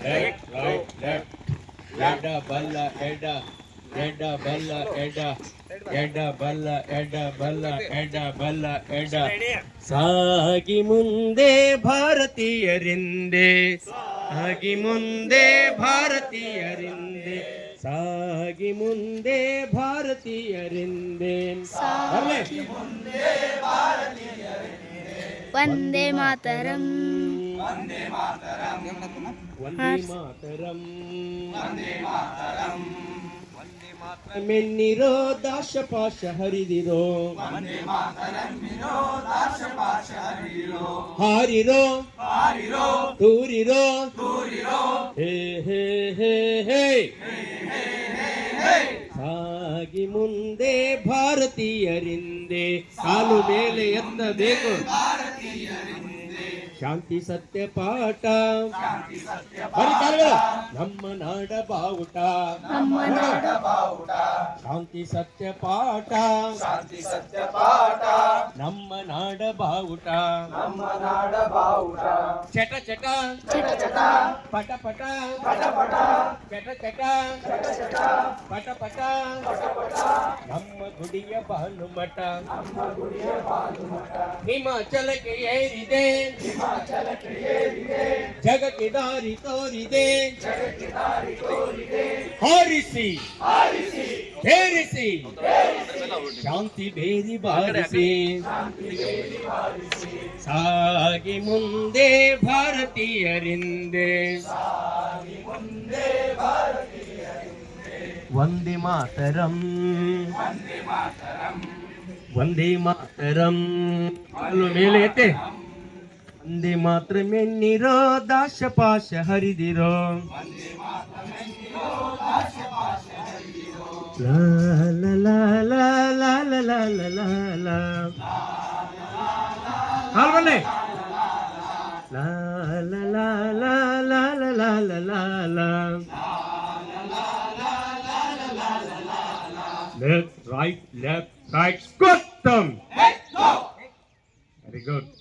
Left right left ಎಡ ಬಲ್ಲ ಎಡ ಎಡ ಬಲ್ಲ ಎಡ ಎಡ ಬಲ್ಲ ಎಡ ಬಲ್ಲ ಎಡ ಬಲ್ಲ ಎಡ ಸಾಗಿ ಮುಂದೆ ಭಾರತೀಯರಿಂದೆ ಸಾಗಿ ಮುಂದೆ ಭಾರತೀಯರಿಂದೆ ಸಾಗಿ ಮುಂದೆ ಭಾರತೀಯರಿಂದೆ ವಂದೇ ಮಾತರಂ ವಂದೇ ಮಾತರಂ ವಂದೇ ಮಾತರಂ ವಂದೇ ಮಾತರಂ ವಂದೇ ಮಾತರಂ ಎನ್ನಿರೋ ದಾಶಪಾಶ ಹರಿದಿರೋ ವಂದೇ ಮಾತರಂ ಎನ್ನಿರೋ ದಾಶಪಾಶ ಹರಿದಿರೋ ಹಾರಿರೋ ಹಾರಿರೋ ತೂರಿರೋ ತೂರಿರೋ ಹೇ ಹೇ ಹೇ ಹೇ ಸಾಗಿ ಮುಂದೆ ಭಾರತೀಯರಿಂದೆ ಕಾಲು ಮೇಲೆ ಎತ್ತಬೇಕು ಶಾಂತಿ ಸತ್ಯ ಪಾಠ ನಮ್ಮ ನಾಡ ಬಾವುಟ ಶಾಂತಿ ಸತ್ಯ ಪಾಠ ನಮ್ಮ ನಾಡ ಬಾವುಟ ಚಟ ಚಟ ಪಟ ಪಟ ಚಟ ಚಟ ಪಟ ಪಟ ನಮ್ಮ ಗುಡಿಯ ಭಾನುಮಠ ಹಿಮಾಚಲಕ್ಕೆ ಏರಿದೆ ಜಗಕ್ಕೆ ದಾರಿ ತೋರಿದೆ ಹಾರಿಸಿ ಹೇರಿಸಿ ಶಾಂತಿ ಬೇರಿ ಬಾರಿಸಿ ಸಾಗಿ ಮುಂದೆ ಭಾರತೀಯರಿಂದೆ ವಂದೇ ಮಾತರಂ ವಂದೇ ಮಾತರಂ ಕಾಲು ಮೇಲೆ ಎತ್ತೆ ವಂದೇ ಮಾತರಂ ಎನ್ನಿರೋ ದಾಶಪಾಶ ಹರಿದಿರೋ ಲಾ ಲಾ ಲಾ ಲಾ ಲಾ ಲಾ ಲಾ ಲಾ ಲಾ ಹಾಲ್ ಬನ್ನಿ ಲಾ ಲಾ ಲಾ ಲಾ ಲಾ ಲಾ ಲಾ ಲಾ ಲಾ left, right, good thumb. Very good.